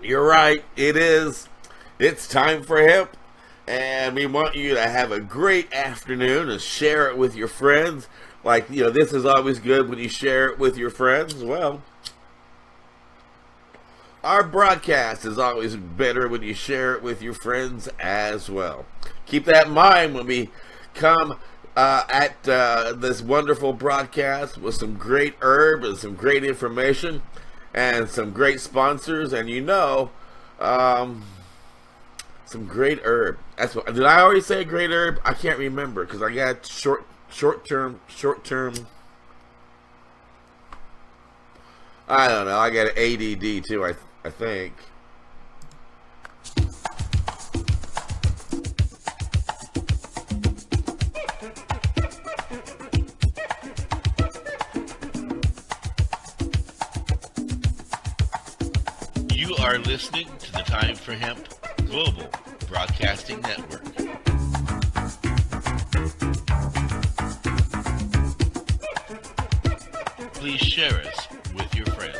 You're right. It is. It's time for Hemp. And we want you to have a great afternoon and share it with your friends. Like, this is always good when you share it with your friends. Well, our broadcast is always better when you share it with your friends as well. Keep that in mind when we come at this wonderful broadcast with some great herb and some great information and some great sponsors, and some great herb. That's what. Did I already say great herb? I can't remember because I got short term. I don't know. I got an ADD too. I think. You are listening to the Time for Hemp Global Broadcasting Network. Please share us with your friends.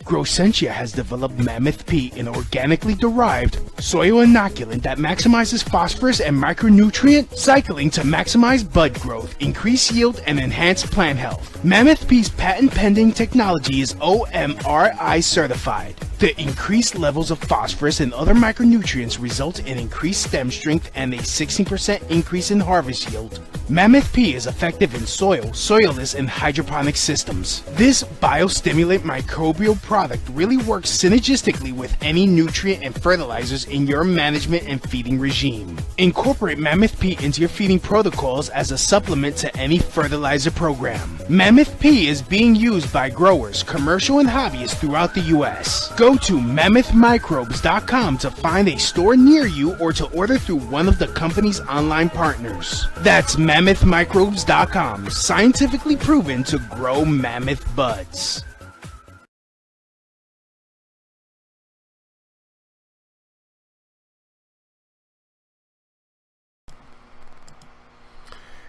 Growsentia has developed Mammoth P, an organically derived soil inoculant that maximizes phosphorus and micronutrient cycling to maximize bud growth, increase yield, and enhance plant health. Mammoth P's patent-pending technology is OMRI certified. The increased levels of phosphorus and other micronutrients result in increased stem strength and a 16% increase in harvest yield. Mammoth P is effective in soil, soilless, and hydroponic systems. This biostimulant microbial product really works synergistically with any nutrient and fertilizers in your management and feeding regime. Incorporate Mammoth P into your feeding protocols as a supplement to any fertilizer program. Mammoth P is being used by growers, commercial and hobbyists throughout the U.S. Go to mammothmicrobes.com to find a store near you or to order through one of the company's online partners. That's mammothmicrobes.com, scientifically proven to grow mammoth buds.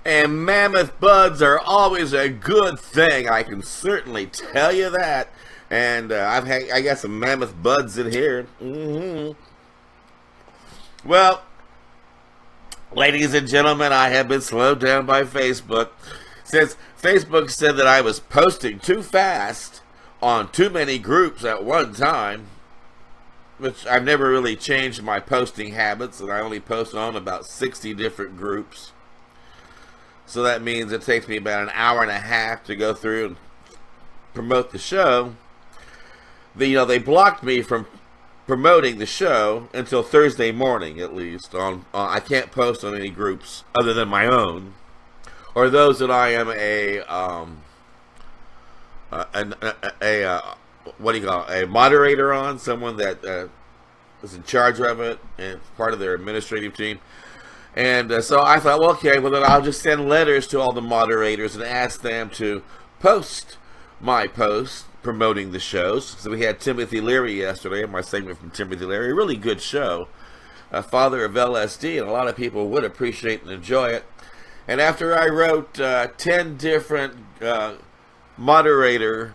And mammoth buds are always a good thing. I can certainly tell you that. And I got some mammoth buds in here. Well, ladies and gentlemen, I have been slowed down by Facebook since Facebook said that I was posting too fast on too many groups at one time, which I've never really changed my posting habits, and I only post on about 60 different groups. So that means it takes me about an hour and a half to go through and promote the show. They blocked me from promoting the show until Thursday morning, at least. I can't post on any groups other than my own, or those that I am a moderator on, someone that is in charge of it and part of their administrative team. And so I thought, well, okay, well then I'll just send letters to all the moderators and ask them to post my post promoting the shows. So we had Timothy Leary yesterday, my segment from Timothy Leary, a really good show, father of LSD, and a lot of people would appreciate and enjoy it. And after I wrote 10 different moderator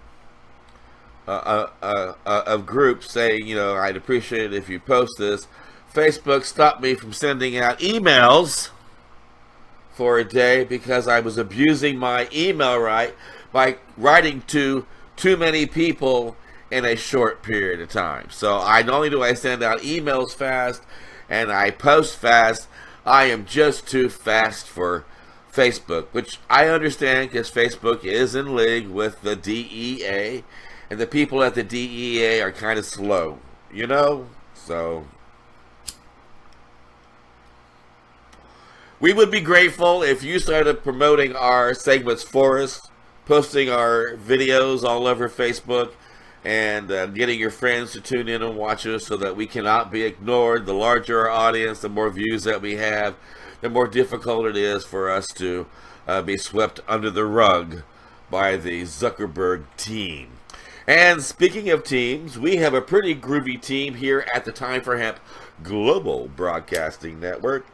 of groups saying, I'd appreciate it if you post this, Facebook stopped me from sending out emails for a day because I was abusing my email right by writing to too many people in a short period of time. So not only do I send out emails fast and I post fast, I am just too fast for Facebook, which I understand because Facebook is in league with the DEA, and the people at the DEA are kind of slow, So we would be grateful if you started promoting our segments for us, posting our videos all over Facebook, and getting your friends to tune in and watch us so that we cannot be ignored. The larger our audience, the more views that we have, the more difficult it is for us to be swept under the rug by the Zuckerberg team. And speaking of teams, we have a pretty groovy team here at the Time for Hemp Global Broadcasting Network.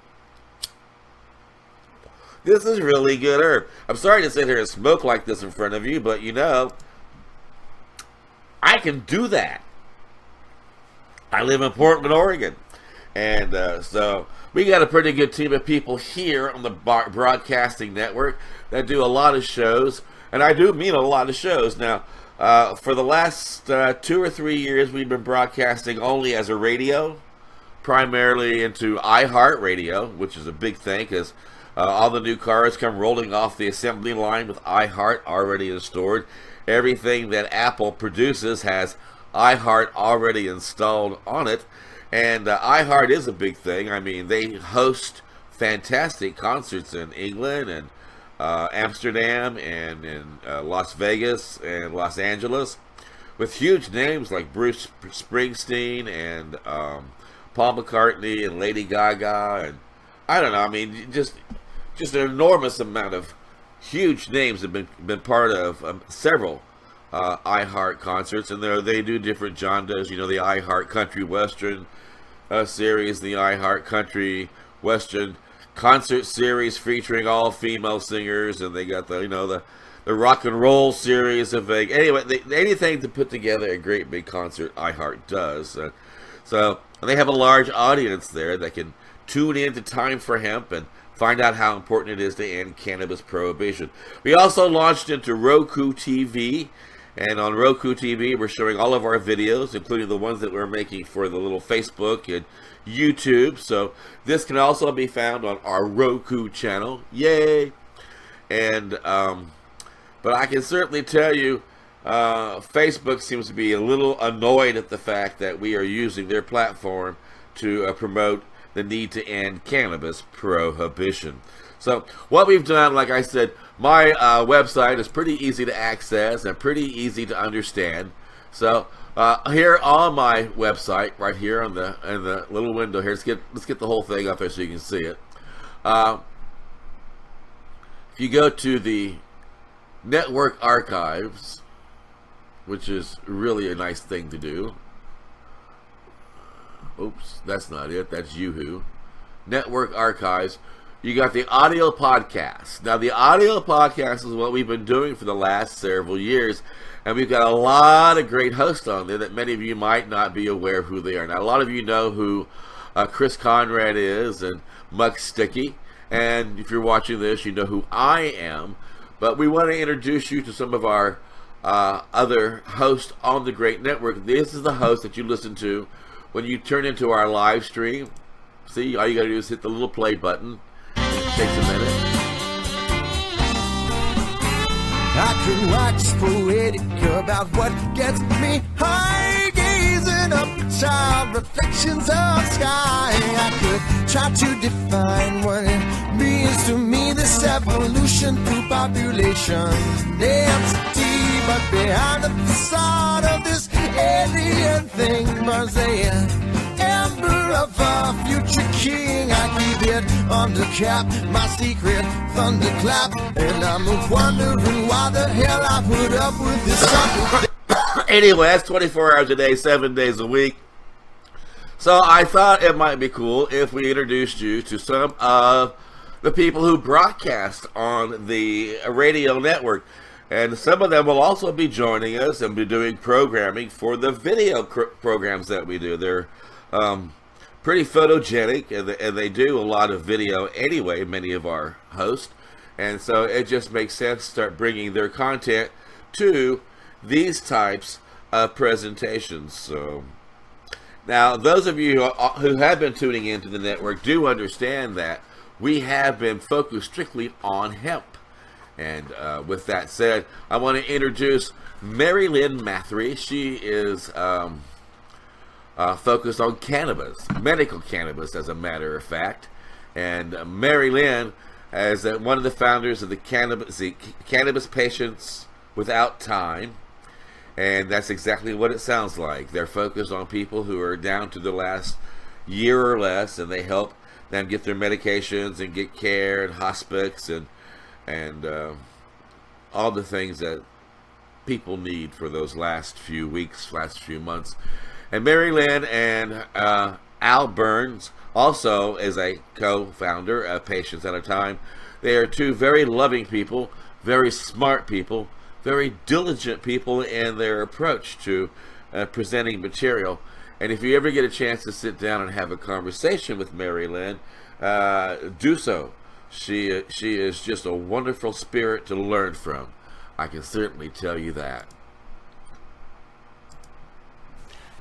This is really good herb. I'm sorry to sit here and smoke like this in front of you, but you know, I can do that. I live in Portland, Oregon. And so we got a pretty good team of people here on the Broadcasting Network that do a lot of shows. And I do mean a lot of shows. Now, for the last 2 or 3 years, we've been broadcasting only as a radio, primarily into iHeartRadio, which is a big thing because all the new cars come rolling off the assembly line with iHeart already installed. Everything that Apple produces has iHeart already installed on it. And iHeart is a big thing. I mean, they host fantastic concerts in England and Amsterdam and in Las Vegas and Los Angeles with huge names like Bruce Springsteen and Paul McCartney and Lady Gaga. And I don't know, I mean, just an enormous amount of huge names have been part of several iHeart concerts, and they do different genres. You know, the iHeart Country Western series, the iHeart Country Western concert series featuring all female singers, and they got the rock and roll series of anyway, anything to put together a great big concert. iHeart does, so they have a large audience there that can tune in to Time for Hemp and find out how important it is to end cannabis prohibition. We also launched into Roku TV. And on Roku TV, we're showing all of our videos, including the ones that we're making for the little Facebook and YouTube. So this can also be found on our Roku channel. Yay! And but I can certainly tell you, Facebook seems to be a little annoyed at the fact that we are using their platform to promote the need to end cannabis prohibition. So what we've done, like I said, my website is pretty easy to access and pretty easy to understand. So here on my website, right here in the little window here, let's get the whole thing up there so you can see it. If you go to the network archives, which is really a nice thing to do. Oops, that's not it. That's Yoo-hoo. Network archives. You got the audio podcast. Now, the audio podcast is what we've been doing for the last several years, and we've got a lot of great hosts on there that many of you might not be aware of who they are. Now, a lot of you know who Chris Conrad is and Muck Sticky, and if you're watching this, you know who I am. But we want to introduce you to some of our other hosts on the great network. This is the host that you listen to when you turn into our live stream. See, all you got to do is hit the little play button. It takes a minute. I could wax poetic about what gets me high, gazing up at child reflections of sky. I could try to define what it means to me, this evolution through population density. But behind the facade of this alien thing burns the ember of a future king. I keep it under cap, my secret thunderclap, and I'm wondering why the hell I put up with this sucker. Anyway, that's 24 hours a day, 7 days a week. So I thought it might be cool if we introduced you to some of the people who broadcast on the radio network. And some of them will also be joining us and be doing programming for the video programs that we do. They're pretty photogenic, and they do a lot of video anyway, many of our hosts. And so it just makes sense to start bringing their content to these types of presentations. So now, those of you who have been tuning into the network do understand that we have been focused strictly on hemp. And with that said, I want to introduce Lynn Mathre. She is focused on cannabis, medical cannabis, as a matter of fact. And Lynn is one of the founders of the Cannabis Patients Without Time. And that's exactly what it sounds like. They're focused on people who are down to the last year or less, and they help them get their medications and get care and hospice and all the things that people need for those last few weeks, last few months. And Mary Lynn and Al Burns, also as a co-founder of Patients at a Time, they are two very loving people, very smart people, very diligent people in their approach to presenting material. And if you ever get a chance to sit down and have a conversation with Mary Lynn, do so. She is just a wonderful spirit to learn from. I can certainly tell you that.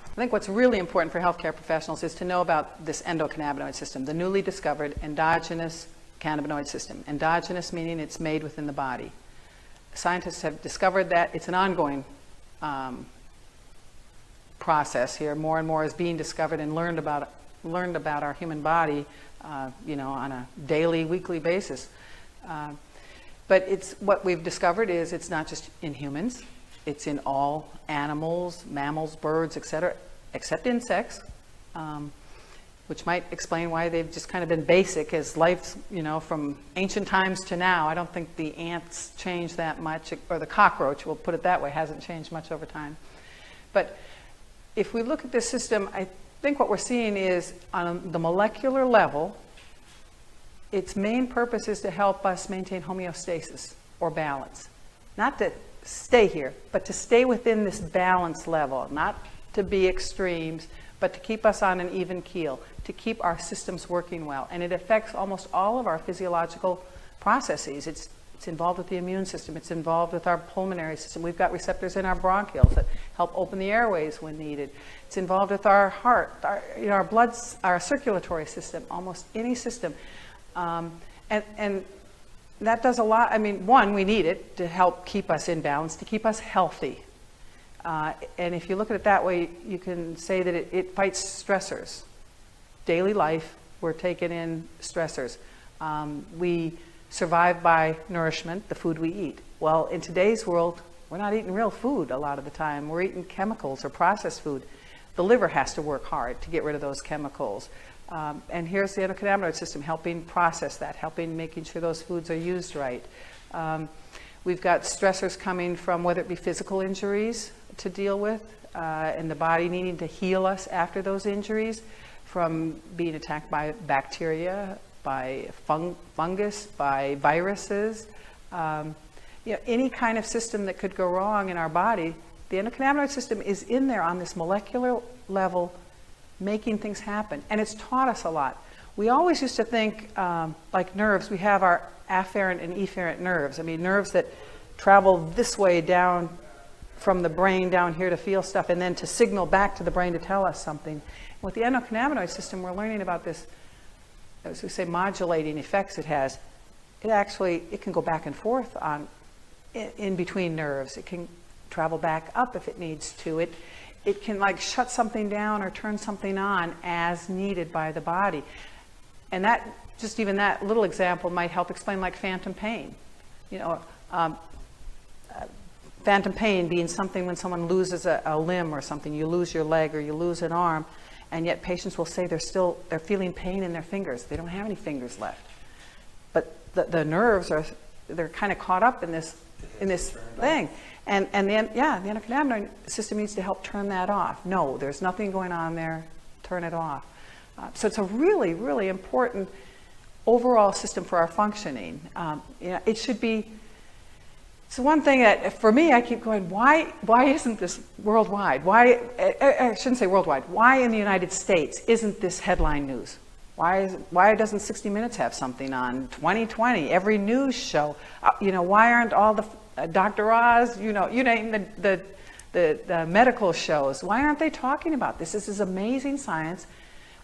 I think what's really important for healthcare professionals is to know about this endocannabinoid system, the newly discovered endogenous cannabinoid system. Endogenous meaning it's made within the body. Scientists have discovered that it's an ongoing process here. More and more is being discovered and learned about our human body, on a daily, weekly basis. But it's what we've discovered is it's not just in humans. It's in all animals, mammals, birds, etc., except insects, which might explain why they've just kind of been basic as life, from ancient times to now. I don't think the ants changed that much, or the cockroach, we'll put it that way, hasn't changed much over time. But if we look at this system, I think what we're seeing is on the molecular level, its main purpose is to help us maintain homeostasis or balance. Not to stay here, but to stay within this balance level, not to be extremes, but to keep us on an even keel, to keep our systems working well. And it affects almost all of our physiological processes. It's involved with the immune system. It's involved with our pulmonary system. We've got receptors in our bronchioles that help open the airways when needed. It's involved with our heart, our blood, our circulatory system, almost any system. And that does a lot. I mean, one, we need it to help keep us in balance, to keep us healthy. And if you look at it that way, you can say that it fights stressors. Daily life, we're taking in stressors. We survive by nourishment, the food we eat. Well, in today's world, we're not eating real food a lot of the time. We're eating chemicals or processed food. The liver has to work hard to get rid of those chemicals. And here's the endocannabinoid system helping process that, making sure those foods are used right. We've got stressors coming from whether it be physical injuries to deal with, and the body needing to heal us after those injuries, from being attacked by bacteria, by fungus, by viruses, any kind of system that could go wrong in our body. The endocannabinoid system is in there on this molecular level, making things happen. And it's taught us a lot. We always used to think, like nerves, we have our afferent and efferent nerves. I mean, nerves that travel this way down from the brain down here to feel stuff, and then to signal back to the brain to tell us something. With the endocannabinoid system, we're learning about this, as we say, modulating effects it has. It can go back and forth in between nerves. It can travel back up if it needs to. It can shut something down or turn something on as needed by the body. And that, just even that little example might help explain phantom pain. Phantom pain being something when someone loses a limb or something, you lose your leg or you lose an arm, and yet patients will say they're feeling pain in their fingers. They don't have any fingers left. But the nerves they're kind of caught up in this thing. And then, the endocannabinoid system needs to help turn that off. No, there's nothing going on there. Turn it off. So it's a really, really important overall system for our functioning. It should be. It's one thing that, for me, I keep going, why isn't this worldwide? Why, I shouldn't say worldwide, why in the United States isn't this headline news? Why doesn't 60 Minutes have something on 2020, every news show? Why aren't all the Dr. Oz, you name the medical shows, why aren't they talking about this? This is amazing science.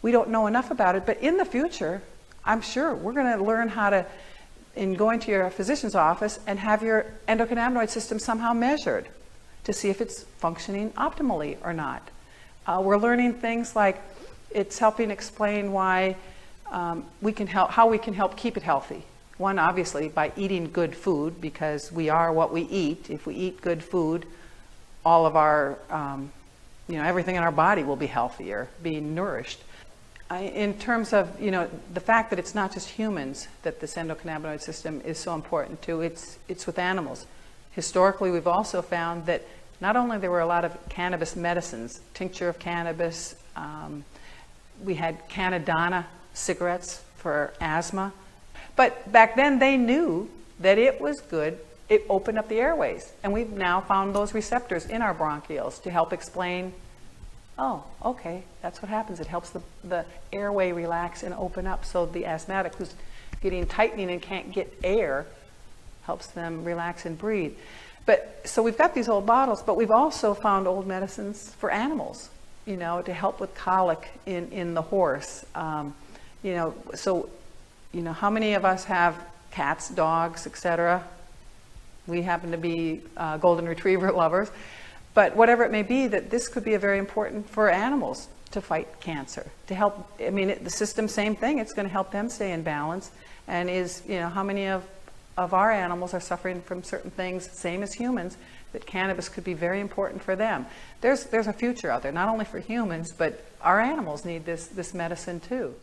We don't know enough about it, but in the future, I'm sure we're going to learn how to, in going to your physician's office and have your endocannabinoid system somehow measured to see if it's functioning optimally or not. We're learning things like it's helping explain why how we can help keep it healthy. One, obviously, by eating good food, because we are what we eat. If we eat good food, all of our, everything in our body will be healthier, being nourished. In terms of, the fact that it's not just humans that this endocannabinoid system is so important to, it's with animals. Historically, we've also found that not only there were a lot of cannabis medicines, tincture of cannabis, we had Canadana cigarettes for asthma, but back then they knew that it was good. It opened up the airways, and we've now found those receptors in our bronchioles to help explain, oh, okay, that's what happens. It helps the airway relax and open up, so the asthmatic who's getting tightening and can't get air helps them relax and breathe. But so we've got these old bottles, but we've also found old medicines for animals, you know, to help with colic in the horse. You know, so, you know, how many of us have cats, dogs, etc.? We happen to be golden retriever lovers, but whatever it may be, that this could be a very important for animals to fight cancer, to help. I mean, the system, same thing. It's going to help them stay in balance. And is, you know, how many of our animals are suffering from certain things, same as humans, that cannabis could be very important for them. There's a future out there, not only for humans, but our animals need this medicine too.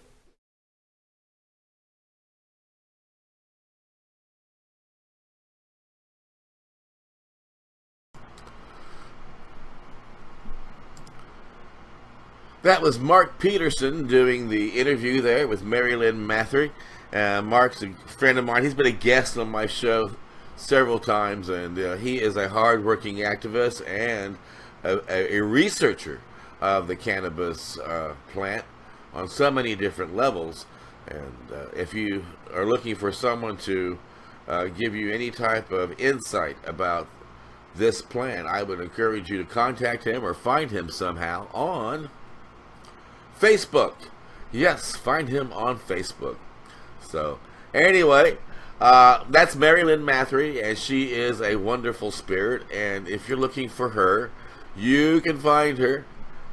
That was Mark Peterson doing the interview there with Lynn Mathre. Mark's a friend of mine. He's been a guest on my show several times, and he is a hard-working activist and a researcher of the cannabis plant on so many different levels. And if you are looking for someone to give you any type of insight about this plant, I would encourage you to contact him or find him somehow on Facebook. Yes, find him on Facebook. So, anyway, that's Lynn Mathre, and she is a wonderful spirit. And if you're looking for her, you can find her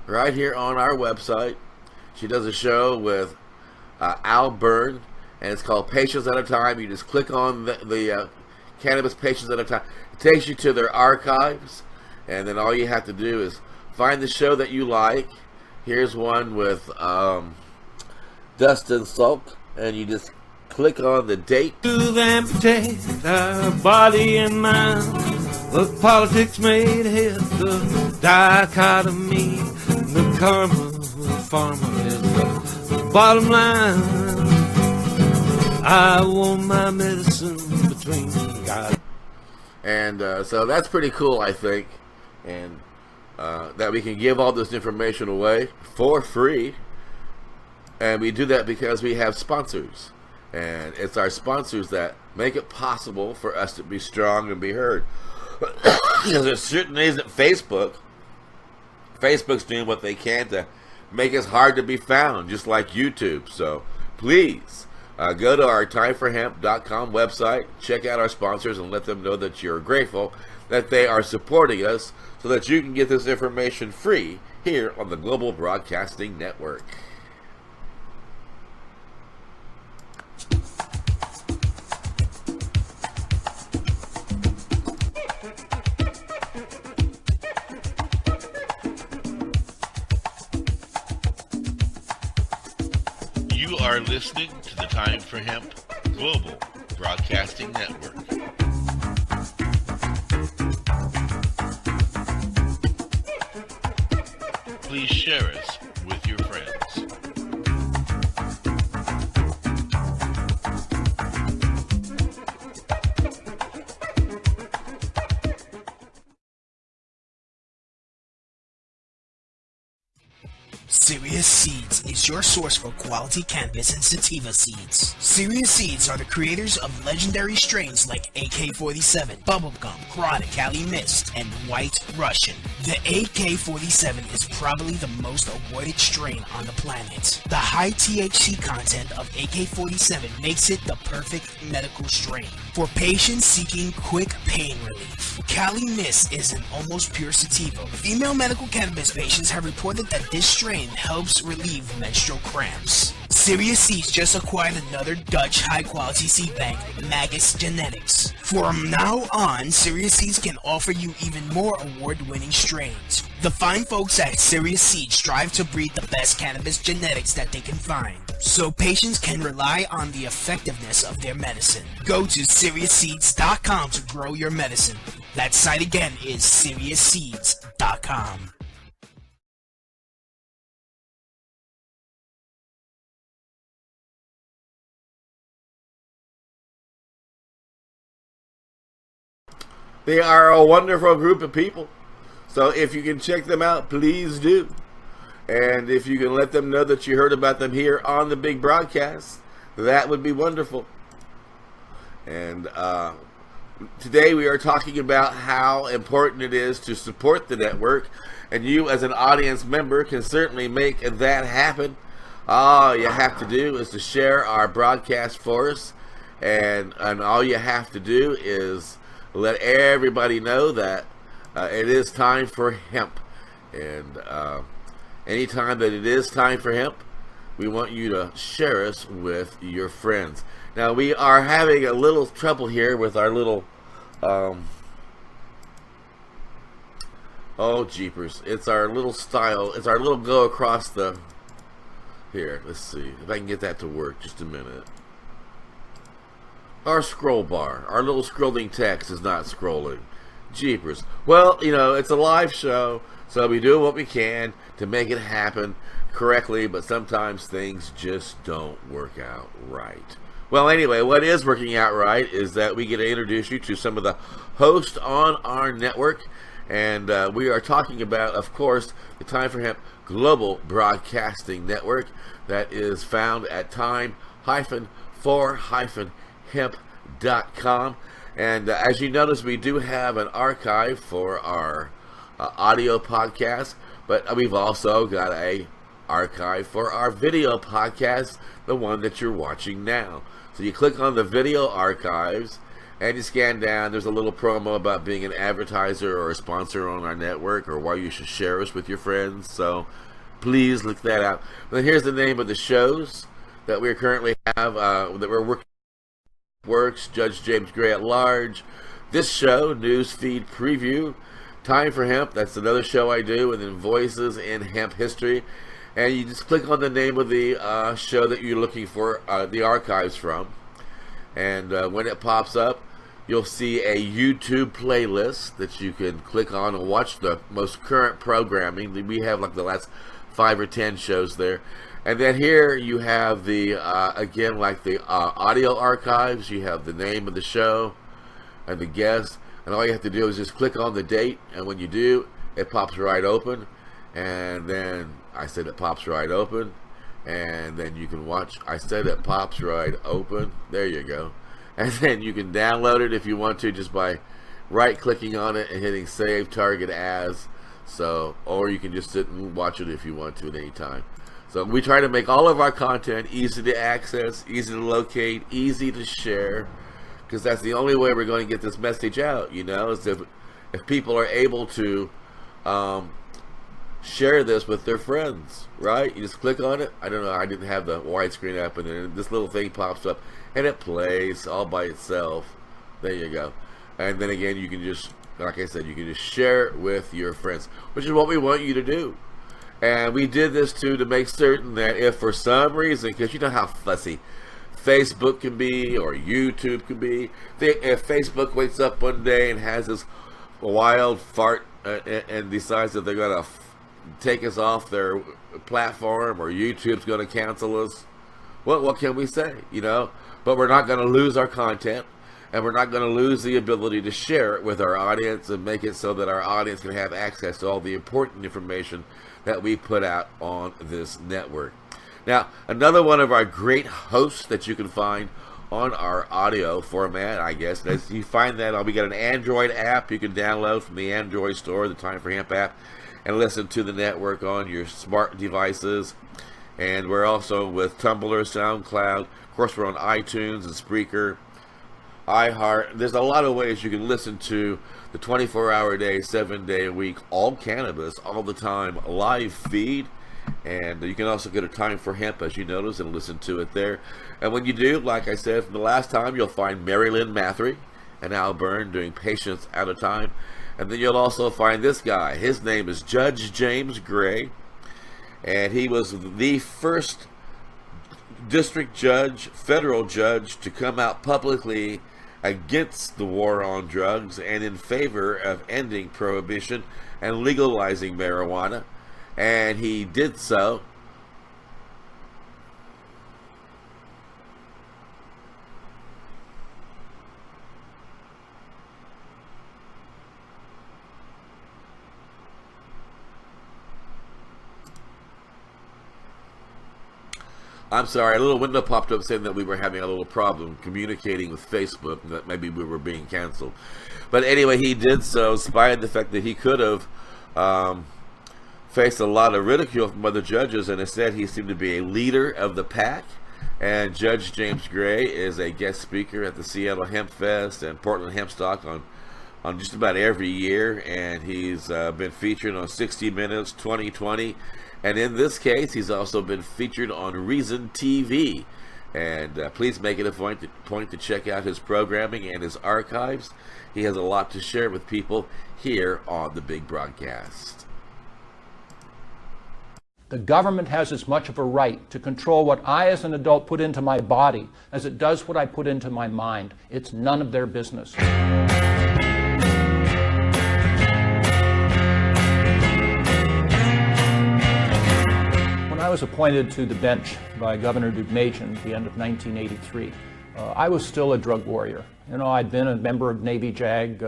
right here on our website. She does a show with Al Byrne, and it's called Patients at a Time. You just click on the Cannabis Patients at a Time. It takes you to their archives, and then all you have to do is find the show that you like. Here's one with Dustin Salk, and you just click on the date. To amputate our body and mind. Look, politics made ahead, the dichotomy, the karma of pharma is the bottom line. I want my medicine between God. And so that's pretty cool, I think, and that we can give all this information away for free. And we do that because we have sponsors. And it's our sponsors that make it possible for us to be strong and be heard. Because it certainly isn't Facebook. Facebook's doing what they can to make us hard to be found, just like YouTube. So please go to our timeforhemp.com website, check out our sponsors, and let them know that you're grateful that they are supporting us so that you can get this information free here on the Global Broadcasting Network. You are listening to the Time for Hemp Global Broadcasting Network. Please share us with your friends. Serious Seeds is your source for quality cannabis and sativa seeds. Serious Seeds are the creators of legendary strains like AK-47, Bubblegum, Chronic, Cali Mist, and White Russian. The AK-47 is probably the most awarded strain on the planet. The high THC content of AK-47 makes it the perfect medical strain for patients seeking quick pain relief. Cali Mist is an almost pure sativa. Female medical cannabis patients have reported that this strain helps relieve menstrual cramps. Serious Seeds just acquired another Dutch high-quality seed bank, Magus Genetics. From now on, Serious Seeds can offer you even more award-winning strains. The fine folks at Serious Seeds strive to breed the best cannabis genetics that they can find, so patients can rely on the effectiveness of their medicine. Go to SeriousSeeds.com to grow your medicine. That site again is SeriousSeeds.com. They are a wonderful group of people. So if you can check them out, please do. And if you can let them know that you heard about them here on the big broadcast, that would be wonderful. And today we are talking about how important it is to support the network. And you as an audience member can certainly make that happen. All you have to do is to share our broadcast for us. And all you have to do is let everybody know that it is time for hemp. And anytime that it is time for hemp, we want you to share us with your friends. Now, we are having a little trouble here with our little... oh, jeepers. It's our little style. It's our little go across the... Here, let's see if I can get that to work. Just a minute. Our scroll bar, our little scrolling text is not scrolling. Jeepers. Well, you know, it's a live show, so we do what we can to make it happen correctly, but sometimes things just don't work out right. Well, anyway, what is working out right is that we get to introduce you to some of the hosts on our network, and we are talking about, of course, the Time for Hemp Global Broadcasting Network that is found at time-for-hemp.com. And as you notice, we do have an archive for our audio podcast, but we've also got a archive for our video podcast, the one that you're watching now. So you click on the video archives and you scan down. There's a little promo about being an advertiser or a sponsor on our network, or why you should share us with your friends. So please look that out. But here's the name of the shows that we currently have that we're working. Works, Judge James Gray at Large, this show, News Feed Preview, Time for Hemp, that's another show I do, and then Voices in Hemp History. And you just click on the name of the show that you're looking for the archives from, and when it pops up, you'll see a YouTube playlist that you can click on and watch the most current programming. We have like the last 5 or 10 shows there. And then here you have the, again, like the audio archives. You have the name of the show and the guest. And all you have to do is just click on the date. And when you do, it pops right open. And then I said it pops right open. And then you can watch. I said it pops right open. There you go. And then you can download it if you want to, just by right-clicking on it and hitting Save Target As. So, or you can just sit and watch it if you want to at any time. So we try to make all of our content easy to access, easy to locate, easy to share, because that's the only way we're going to get this message out, you know, is if people are able to share this with their friends, right? You just click on it. I don't know, I didn't have the widescreen up, and then this little thing pops up, and it plays all by itself. There you go. And then again, you can just, like I said, you can just share it with your friends, which is what we want you to do. And we did this too to make certain that if for some reason, because you know how fussy Facebook can be or YouTube can be, if Facebook wakes up one day and has this wild fart and decides that they're going to take us off their platform, or YouTube's going to cancel us, well, what can we say, you know? But we're not going to lose our content, and we're not going to lose the ability to share it with our audience and make it so that our audience can have access to all the important information that we put out on this network. Now, another one of our great hosts that you can find on our audio format, I guess, as you find that we got an Android app you can download from the Android store, the Time for Hemp app, and listen to the network on your smart devices. And we're also with Tumblr, SoundCloud. Of course, we're on iTunes and Spreaker, iHeart. There's a lot of ways you can listen to the 24-hour day, 7-day-a-week, all cannabis, all the time, live feed. And you can also go to Time for Hemp, as you notice, and listen to it there. And when you do, like I said from the last time, you'll find Lynn Mathre and Al Byrne doing Patience at a Time. And then you'll also find this guy. His name is Judge James Gray. And he was the first district judge, federal judge, to come out publicly against the war on drugs and in favor of ending prohibition and legalizing marijuana, and he did so. I'm sorry, a little window popped up saying that we were having a little problem communicating with Facebook, and that maybe we were being canceled. But anyway, he did so, despite the fact that he could have faced a lot of ridicule from other judges, and instead he seemed to be a leader of the pack. And Judge James Gray is a guest speaker at the Seattle Hemp Fest and Portland Hempstock on just about every year, and he's been featured on 60 Minutes, 2020, and in this case, he's also been featured on Reason TV. And please make it a point to check out his programming and his archives. He has a lot to share with people here on the Big Broadcast. The government has as much of a right to control what I as an adult put into my body as it does what I put into my mind. It's none of their business. When I was appointed to the bench by Governor Deukmejian at the end of 1983, I was still a drug warrior. You know, I'd been a member of Navy JAG,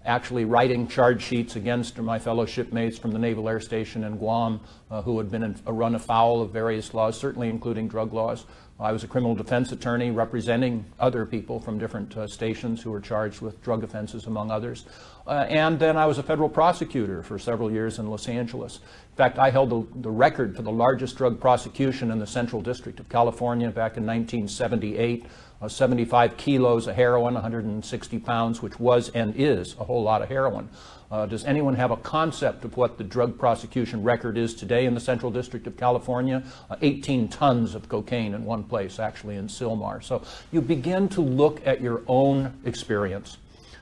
actually writing charge sheets against my fellow shipmates from the Naval Air Station in Guam who had been run afoul of various laws, certainly including drug laws. I was a criminal defense attorney representing other people from different stations who were charged with drug offenses, among others. And then I was a federal prosecutor for several years in Los Angeles. In fact, I held the record for the largest drug prosecution in the Central District of California back in 1978. 75 kilos of heroin, 160 pounds, which was and is a whole lot of heroin. Does anyone have a concept of what the drug prosecution record is today in the Central District of California? 18 tons of cocaine in one place, actually in Sylmar. So you begin to look at your own experience.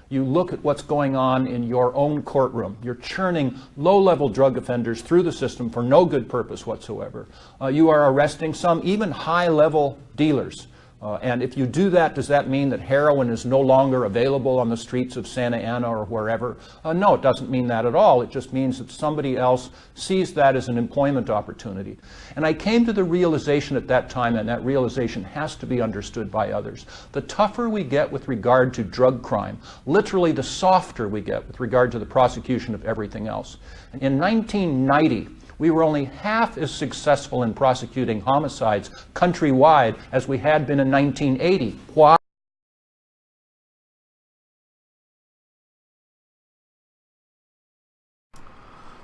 You look at what's going on in your own courtroom. You're churning low-level drug offenders through the system for no good purpose whatsoever. You are arresting some even high-level dealers. And if you do that, does that mean that heroin is no longer available on the streets of Santa Ana or wherever? No, it doesn't mean that at all. It just means that somebody else sees that as an employment opportunity. And I came to the realization at that time, and that realization has to be understood by others. The tougher we get with regard to drug crime, literally the softer we get with regard to the prosecution of everything else. In 1990, we were only half as successful in prosecuting homicides countrywide as we had been in 1980. Why?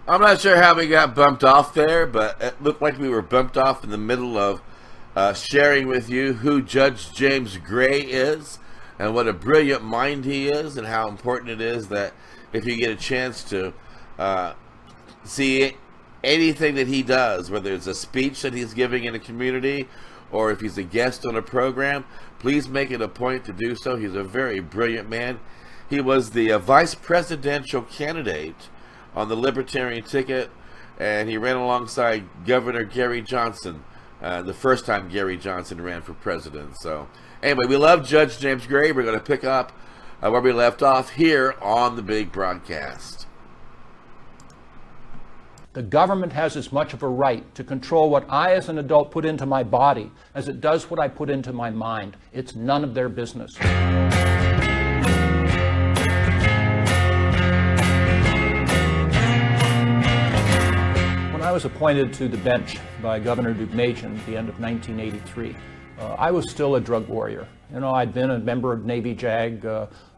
I'm not sure how we got bumped off there, but it looked like we were bumped off in the middle of sharing with you who Judge James Gray is and what a brilliant mind he is, and how important it is that if you get a chance to see anything that he does, whether it's a speech that he's giving in a community or if he's a guest on a program, please make it a point to do so. He's a very brilliant man. He was the vice presidential candidate on the Libertarian ticket, and he ran alongside Governor Gary Johnson the first time Gary Johnson ran for president. So anyway, we love Judge James Gray. We're going to pick up where we left off here on the Big Broadcast. The government has as much of a right to control what I as an adult put into my body as it does what I put into my mind. It's none of their business. When I was appointed to the bench by Governor Deukmejian at the end of 1983, I was still a drug warrior. You know, I'd been a member of Navy JAG,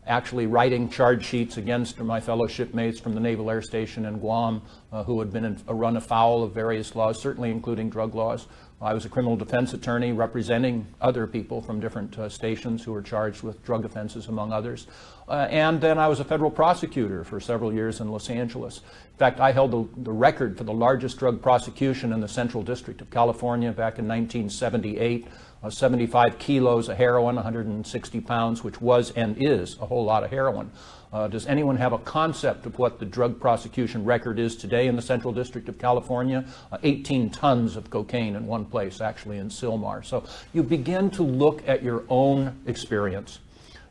actually writing charge sheets against my fellow shipmates from the Naval Air Station in Guam who had been run afoul of various laws, certainly including drug laws. I was a criminal defense attorney representing other people from different stations who were charged with drug offenses, among others. And then I was a federal prosecutor for several years in Los Angeles. In fact, I held the record for the largest drug prosecution in the Central District of California back in 1978. 75 kilos of heroin, 160 pounds, which was and is a whole lot of heroin. Does anyone have a concept of what the drug prosecution record is today in the Central District of California? 18 tons of cocaine in one place, actually in Sylmar. So you begin to look at your own experience.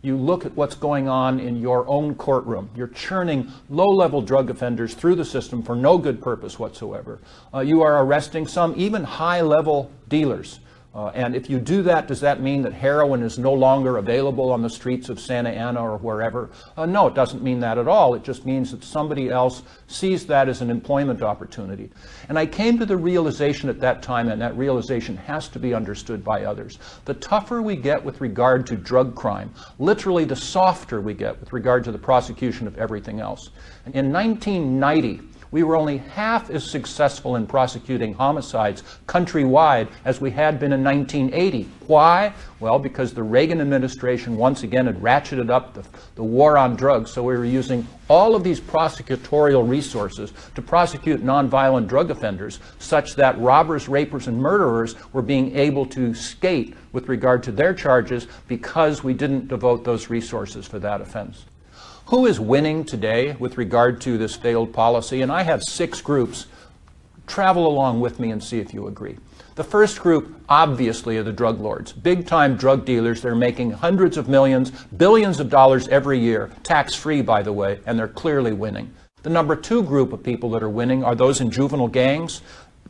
You look at what's going on in your own courtroom. You're churning low-level drug offenders through the system for no good purpose whatsoever. You are arresting some even high-level dealers. And if you do that, does that mean that heroin is no longer available on the streets of Santa Ana or wherever? No, it doesn't mean that at all. It just means that somebody else sees that as an employment opportunity. And I came to the realization at that time, and that realization has to be understood by others. The tougher we get with regard to drug crime, literally the softer we get with regard to the prosecution of everything else. In 1990, we were only half as successful in prosecuting homicides countrywide as we had been in 1980. Why? Well, because the Reagan administration once again had ratcheted up the war on drugs, so we were using all of these prosecutorial resources to prosecute nonviolent drug offenders, such that robbers, rapers, and murderers were being able to skate with regard to their charges because we didn't devote those resources for that offense. Who is winning today with regard to this failed policy? And I have 6 groups. Travel along with me and see if you agree. The first group, obviously, are the drug lords. Big-time drug dealers. They're making hundreds of millions, billions of dollars every year, tax-free, by the way, and they're clearly winning. The number 2 group of people that are winning are those in juvenile gangs.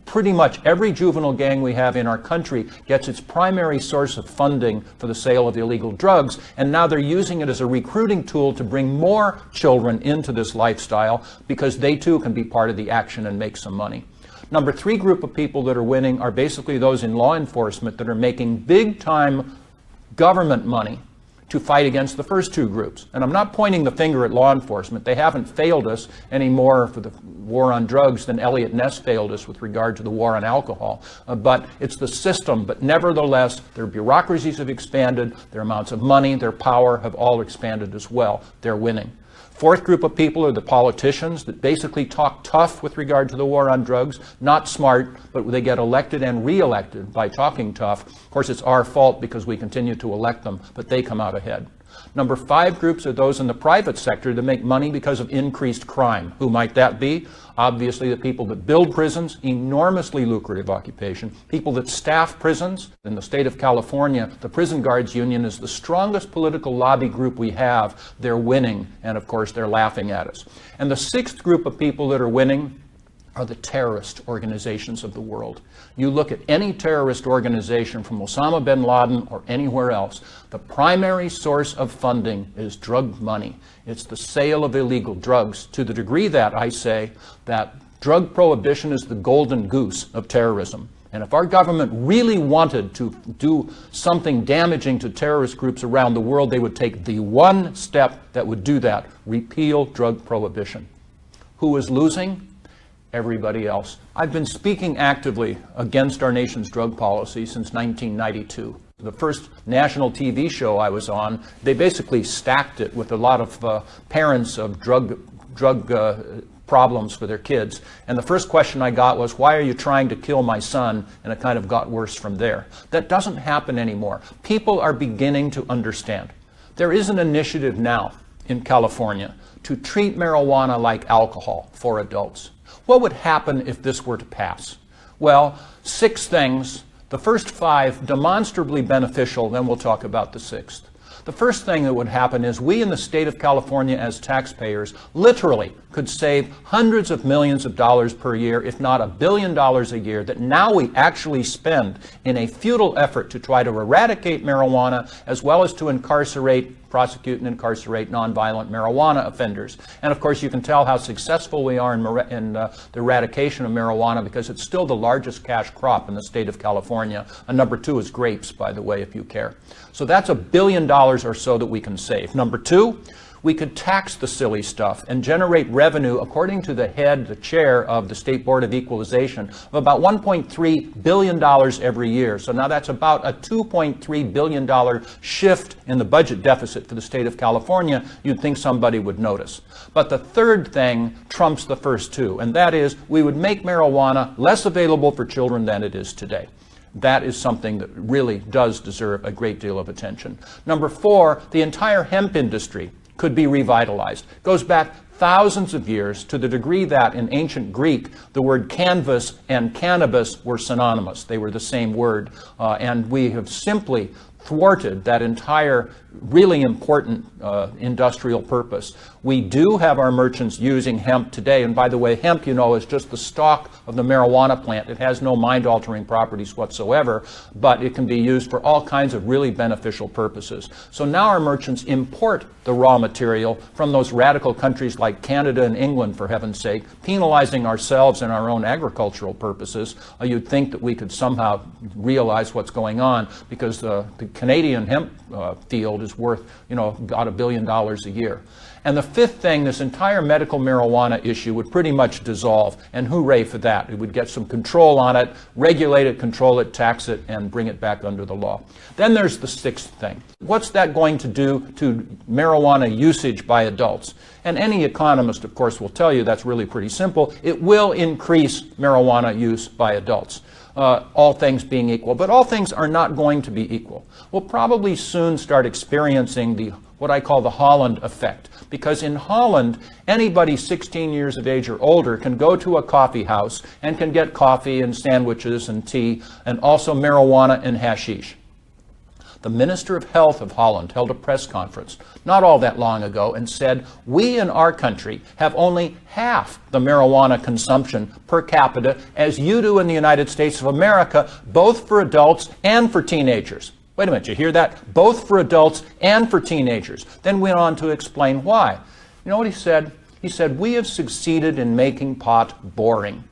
Pretty much every juvenile gang we have in our country gets its primary source of funding for the sale of illegal drugs, and now they're using it as a recruiting tool to bring more children into this lifestyle because they too can be part of the action and make some money. Number 3 group of people that are winning are basically those in law enforcement that are making big-time government money to fight against the first 2 groups. And I'm not pointing the finger at law enforcement. They haven't failed us any more for the war on drugs than Elliot Ness failed us with regard to the war on alcohol. But it's the system. But nevertheless, their bureaucracies have expanded, their amounts of money, their power have all expanded as well. They're winning. 4th group of people are the politicians that basically talk tough with regard to the war on drugs, not smart, but they get elected and re-elected by talking tough. Of course, it's our fault because we continue to elect them, but they come out ahead. Number 5 groups are those in the private sector that make money because of increased crime. Who might that be? Obviously, the people that build prisons, enormously lucrative occupation. People that staff prisons. In the state of California, the Prison Guards Union is the strongest political lobby group we have. They're winning, and of course, they're laughing at us. And the 6th group of people that are winning are the terrorist organizations of the world. You look at any terrorist organization from Osama bin Laden or anywhere else, the primary source of funding is drug money. It's the sale of illegal drugs, to the degree that I say that drug prohibition is the golden goose of terrorism. And if our government really wanted to do something damaging to terrorist groups around the world, they would take the one step that would do that: repeal drug prohibition. Who is losing? Everybody else. I've been speaking actively against our nation's drug policy since 1992. The first national TV show I was on, they basically stacked it with a lot of parents of drug problems for their kids. And the first question I got was, why are you trying to kill my son? And it kind of got worse from there. That doesn't happen anymore. People are beginning to understand. There is an initiative now in California to treat marijuana like alcohol for adults. What would happen if this were to pass? Well, 6 things. The first 5 demonstrably beneficial, then we'll talk about the 6th. The first thing that would happen is we in the state of California as taxpayers literally could save hundreds of millions of dollars per year, if not $1 billion a year, that now we actually spend in a futile effort to try to eradicate marijuana as well as to prosecute and incarcerate nonviolent marijuana offenders. And of course, you can tell how successful we are in the eradication of marijuana because it's still the largest cash crop in the state of California. And number 2 is grapes, by the way, if you care. So that's $1 billion or so that we can save. Number 2, we could tax the silly stuff and generate revenue, according to the chair of the State Board of Equalization, of about $1.3 billion every year. So now that's about a $2.3 billion shift in the budget deficit for the state of California. You'd think somebody would notice. But the third thing trumps the first 2, and that is we would make marijuana less available for children than it is today. That is something that really does deserve a great deal of attention. Number 4, the entire hemp industry could be revitalized. It goes back thousands of years to the degree that in ancient Greek, the word canvas and cannabis were synonymous. They were the same word. And we have simply, thwarted that entire really important industrial purpose. We do have our merchants using hemp today, and by the way, hemp, is just the stalk of the marijuana plant. It has no mind-altering properties whatsoever, but it can be used for all kinds of really beneficial purposes. So now our merchants import the raw material from those radical countries like Canada and England, for heaven's sake, penalizing ourselves and our own agricultural purposes. You'd think that we could somehow realize what's going on, because the Canadian hemp field is worth, about $1 billion a year. And the fifth thing, this entire medical marijuana issue would pretty much dissolve, and hooray for that. It would get some control on it, regulate it, control it, tax it, and bring it back under the law. Then there's the sixth thing. What's that going to do to marijuana usage by adults? And any economist, of course, will tell you that's really pretty simple. It will increase marijuana use by adults. All things being equal. But all things are not going to be equal. We'll probably soon start experiencing what I call the Holland effect. Because in Holland, anybody 16 years of age or older can go to a coffee house and can get coffee and sandwiches and tea and also marijuana and hashish. The Minister of Health of Holland held a press conference not all that long ago and said, we in our country have only half the marijuana consumption per capita as you do in the United States of America, both for adults and for teenagers. Wait a minute, you hear that? Both for adults and for teenagers. Then went on to explain why. You know what he said? He said, we have succeeded in making pot boring.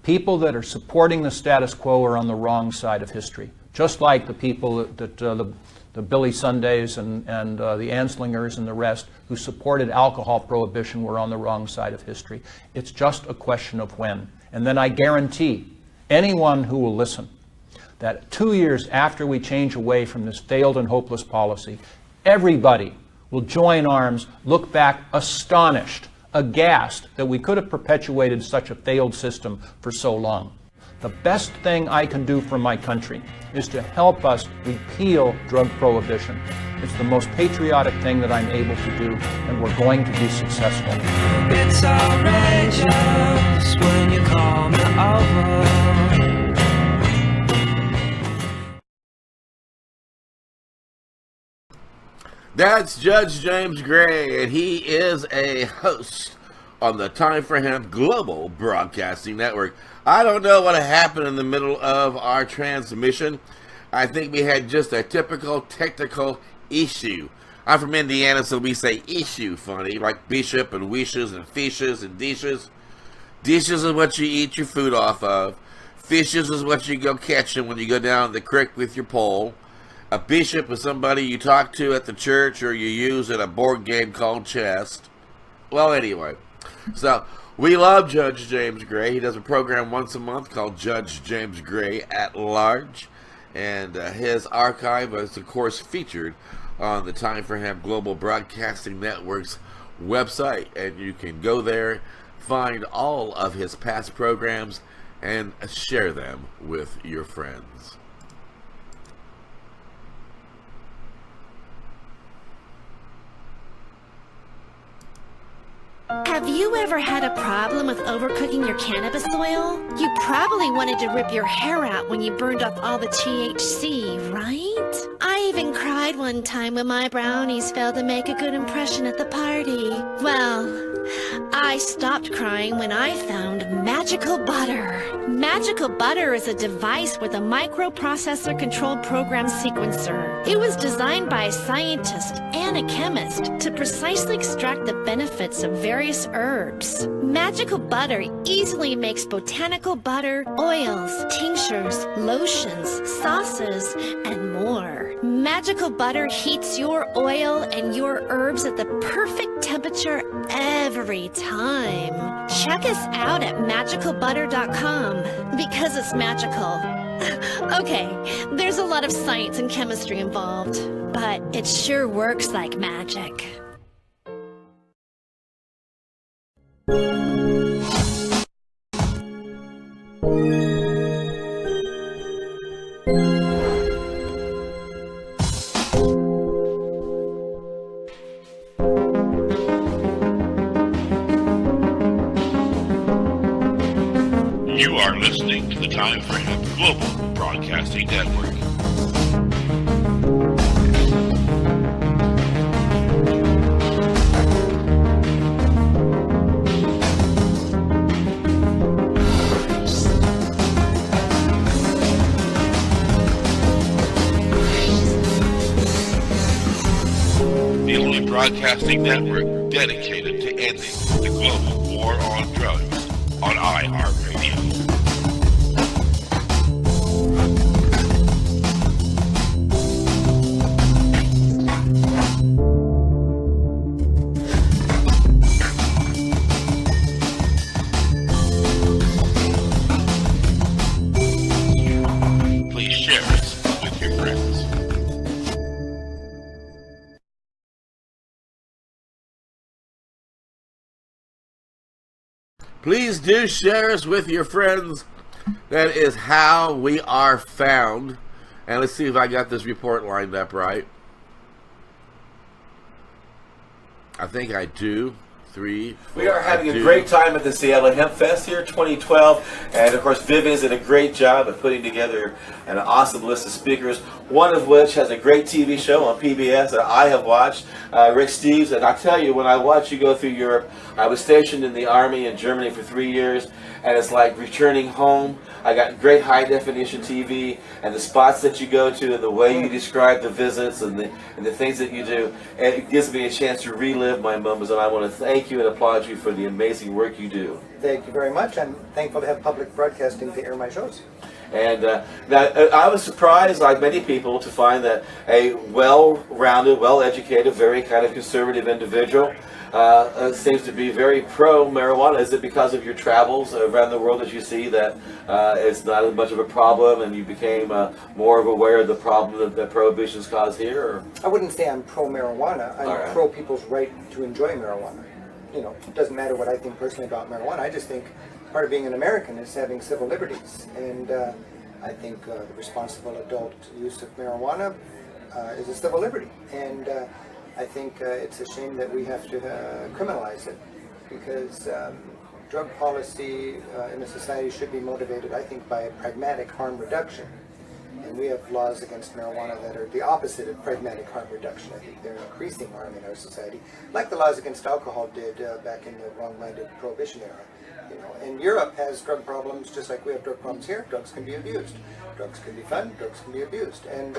People that are supporting the status quo are on the wrong side of history. Just like the people that the Billy Sundays and the Anslingers and the rest who supported alcohol prohibition were on the wrong side of history. It's just a question of when. And then I guarantee anyone who will listen that 2 years after we change away from this failed and hopeless policy, everybody will join arms, look back astonished, aghast that we could have perpetuated such a failed system for so long. The best thing I can do for my country is to help us repeal drug prohibition. It's the most patriotic thing that I'm able to do, and we're going to be successful. It's outrageous when you call me over. That's Judge James Gray, and he is a host on the Time for Hemp Global Broadcasting Network. I don't know what happened in the middle of our transmission. I think we had just a typical technical issue. I'm from Indiana, so we say issue funny, like bishop and wishes and fishes and dishes. Dishes is what you eat your food off of. Fishes is what you go catching when you go down the creek with your pole. A bishop is somebody you talk to at the church or you use at a board game called chess. Well, anyway, so we love Judge James Gray. He does a program once a month called Judge James Gray at Large. And his archive is, of course, featured on the Time for Hemp Global Broadcasting Network's website. And you can go there, find all of his past programs, and share them with your friends. Have you ever had a problem with overcooking your cannabis oil? You probably wanted to rip your hair out when you burned off all the THC, right? I even cried one time when my brownies failed to make a good impression at the party. Well, I stopped crying when I found Magical Butter. Magical Butter is a device with a microprocessor-controlled program sequencer. It was designed by a scientist and a chemist to precisely extract the benefits of various herbs. Magical Butter easily makes botanical butter, oils, tinctures, lotions, sauces, and more. Magical Butter heats your oil and your herbs at the perfect temperature every time. Check us out at magicalbutter.com because it's magical. Okay, there's a lot of science and chemistry involved, but it sure works like magic. You are listening to the Time for Hemp Global Broadcasting Network. broadcasting network dedicated to ending the global war on drugs on iHeartRadio. Please share us with your friends. Please do share us with your friends. That is how we are found. And let's see if I got this report lined up right. I think I do. 3, 4, We are having a great time at the Seattle Hemp Fest here, 2012, and of course Vivian's did a great job of putting together an awesome list of speakers, one of which has a great TV show on PBS that I have watched, Rick Steves, and I tell you, when I watch you go through Europe, I was stationed in the Army in Germany for 3 years, and it's like returning home. I got great high-definition TV, and the spots that you go to, and the way you describe the visits, and the things that you do, and it gives me a chance to relive my moments, and I want to thank you and applaud you for the amazing work you do. Thank you very much. I'm thankful to have public broadcasting to air my shows. And I was surprised, like many people, to find that a well-rounded, well-educated, very kind of conservative individual seems to be very pro-marijuana. Is it because of your travels around the world that you see that it's not as much of a problem and you became more aware of the problem that prohibitions cause here? Or? I wouldn't say I'm pro-marijuana. I'm pro people's right to enjoy marijuana. You know, it doesn't matter what I think personally about marijuana. I just think part of being an American is having civil liberties. And I think the responsible adult use of marijuana is a civil liberty. And I think it's a shame that we have to criminalize it, because drug policy in a society should be motivated, I think, by pragmatic harm reduction. And we have laws against marijuana that are the opposite of pragmatic harm reduction. I think they're increasing harm in our society, like the laws against alcohol did back in the wrong-minded prohibition era. You know, and Europe has drug problems just like we have drug problems here. Drugs can be abused. Drugs can be fun. Drugs can be abused. And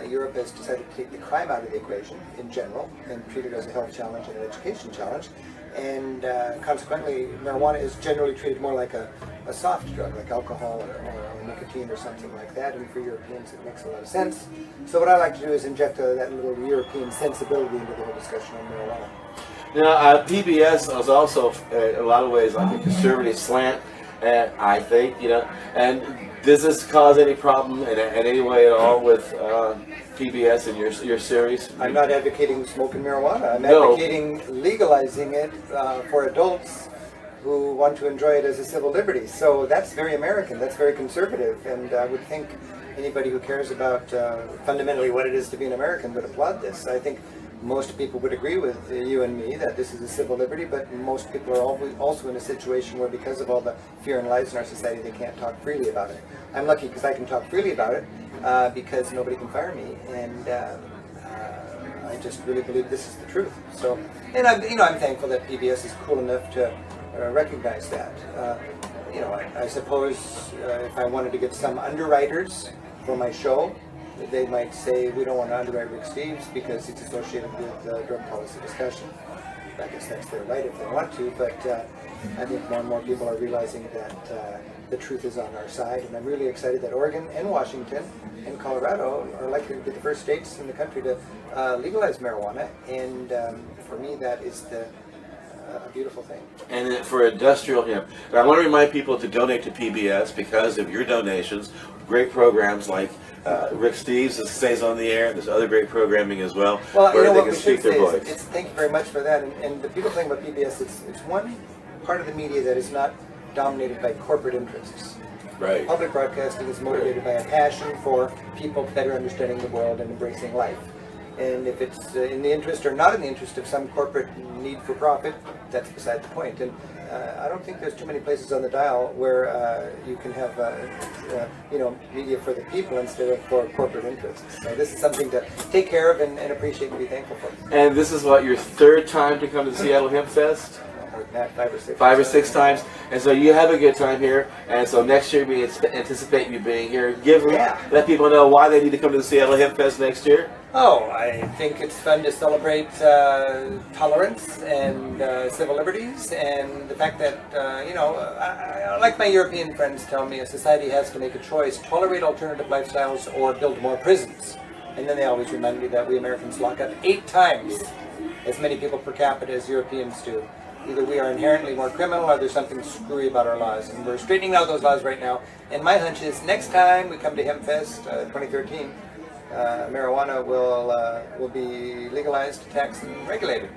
Europe has decided to take the crime out of the equation in general and treat it as a health challenge and an education challenge. And consequently, marijuana is generally treated more like a soft drug, like alcohol or nicotine or something like that. And for Europeans, it makes a lot of sense. So what I like to do is inject that little European sensibility into the whole discussion on marijuana. Now, PBS is also, in a lot of ways, like a conservative slant, I think, you know. And does this cause any problem in any way at all with PBS and your series? I'm not advocating smoking marijuana. I'm advocating legalizing it for adults who want to enjoy it as a civil liberty. So that's very American. That's very conservative. And I would think anybody who cares about fundamentally what it is to be an American would applaud this. I think most people would agree with you and me that this is a civil liberty, but most people are also in a situation where, because of all the fear and lies in our society, they can't talk freely about it. I'm lucky because I can talk freely about it because nobody can fire me, and I just really believe this is the truth. So, and I'm thankful that PBS is cool enough to recognize that. I suppose if I wanted to get some underwriters for my show, they might say we don't want to underwrite Rick Steves because it's associated with drug policy discussion. I guess that's their right if they want to, but I think more and more people are realizing that the truth is on our side, and I'm really excited that Oregon and Washington and Colorado are likely to be the first states in the country to legalize marijuana, and for me that is a beautiful thing. And for industrial hemp, I want to remind people to donate to PBS because of your donations. Great programs like Rick Steves that stays on the air. There's other great programming as well, well, where they what can we speak should their say voice. is thank you very much for that. And the beautiful thing about PBS, it's one part of the media that is not dominated by corporate interests. Right. Public broadcasting is motivated by a passion for people better understanding the world and embracing life. And if it's in the interest or not in the interest of some corporate need for profit, that's beside the point. And I don't think there's too many places on the dial where you can have media for the people instead of for corporate interests. So this is something to take care of and appreciate and be thankful for. And this is what, your third time to come to the Seattle Hemp Fest? 5 or 6. 5 or 6 times. And so you have a good time here. And so next year we anticipate you being here. Let people know why they need to come to the Seattle Hemp Fest next year. Oh, I think it's fun to celebrate tolerance and civil liberties, and the fact that, like my European friends tell me, a society has to make a choice, tolerate alternative lifestyles or build more prisons. And then they always remind me that we Americans lock up 8 times as many people per capita as Europeans do. Either we are inherently more criminal or there's something screwy about our laws, and we're straightening out those laws right now. And my hunch is next time we come to Hemp Fest 2013, marijuana will be legalized, taxed, and regulated.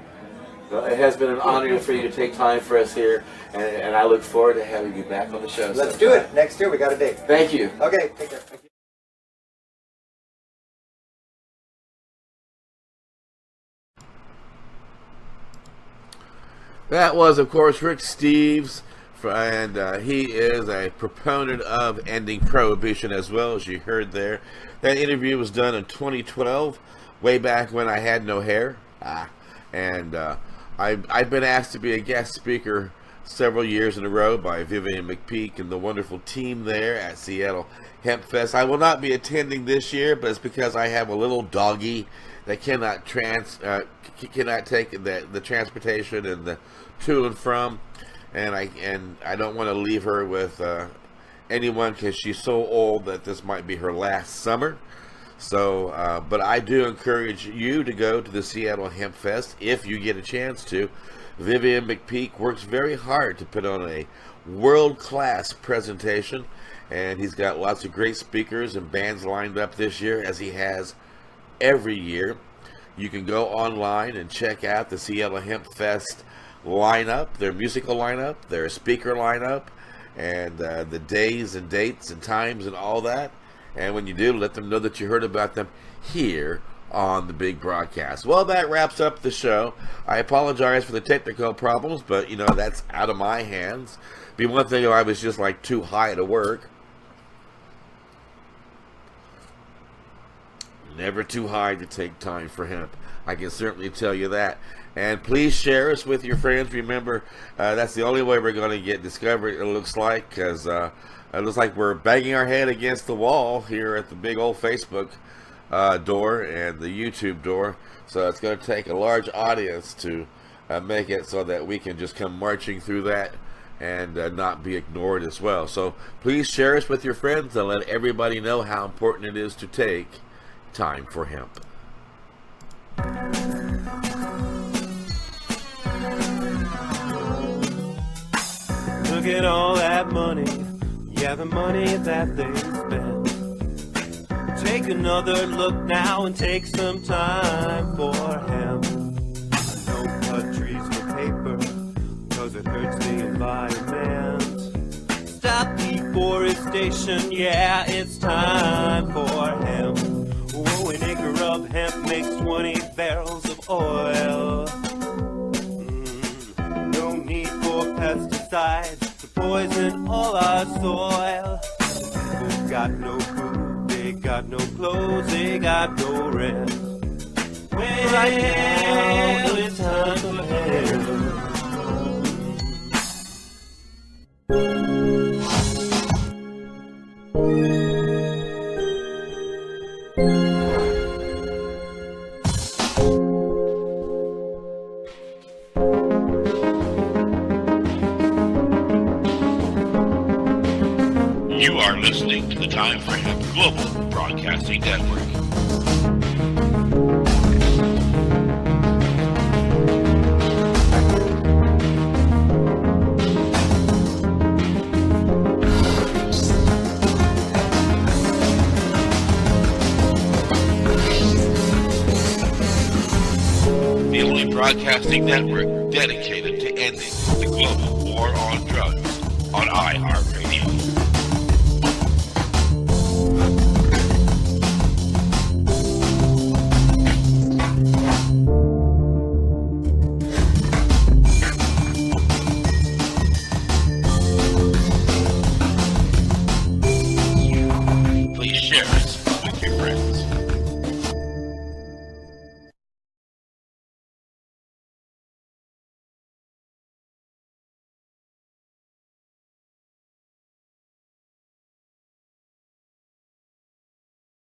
Well, it has been an honor for you to take time for us here, and I look forward to having you back on the show. Let's do it. Next year, we got a date. Thank you. Okay, take care. Thank you. That was, of course, Rick Steves, and he is a proponent of ending prohibition as well, as you heard there. That interview was done in 2012, way back when I had no hair. And I've been asked to be a guest speaker several years in a row by Vivian McPeak and the wonderful team there at Seattle Hemp Fest. I will not be attending this year, but it's because I have a little doggy that cannot take the transportation and the to and from, and I don't want to leave her with anyone because she's so old that this might be her last summer. So, but I do encourage you to go to the Seattle Hemp Fest if you get a chance to. Vivian McPeak works very hard to put on a world-class presentation, and he's got lots of great speakers and bands lined up this year, as he has every year. You can go online and check out the Seattle Hemp Fest lineup, their musical lineup, their speaker lineup, and the days and dates and times and all that. And when you do, let them know that you heard about them here on the big broadcast. Well, that wraps up the show. I apologize for the technical problems, but that's out of my hands. Be one thing if I was just like too high to work. Never too high to take time for hemp. I can certainly tell you that. And please share us with your friends. Remember, that's the only way we're going to get discovered, it looks like, because it looks like we're banging our head against the wall here at the big old Facebook door and the YouTube door. So it's going to take a large audience to make it so that we can just come marching through that and not be ignored as well. So please share us with your friends and let everybody know how important it is to take time for hemp. Look at all that money, yeah, the money that they spent. Take another look now and take some time for hemp. Don't cut trees for paper, cause it hurts the environment. Stop deforestation, yeah, it's time for hemp. Whoa, an acre of hemp makes 20 barrels of oil. No need for pesticides to poison all our soil. People got no food, they got no clothes, they got no rest. Well, right now it's time for hemp. You are listening to the Time for Hemp Global Broadcasting Network. The only broadcasting network dedicated to ending the global war on drugs on iHeartRadio. Please share us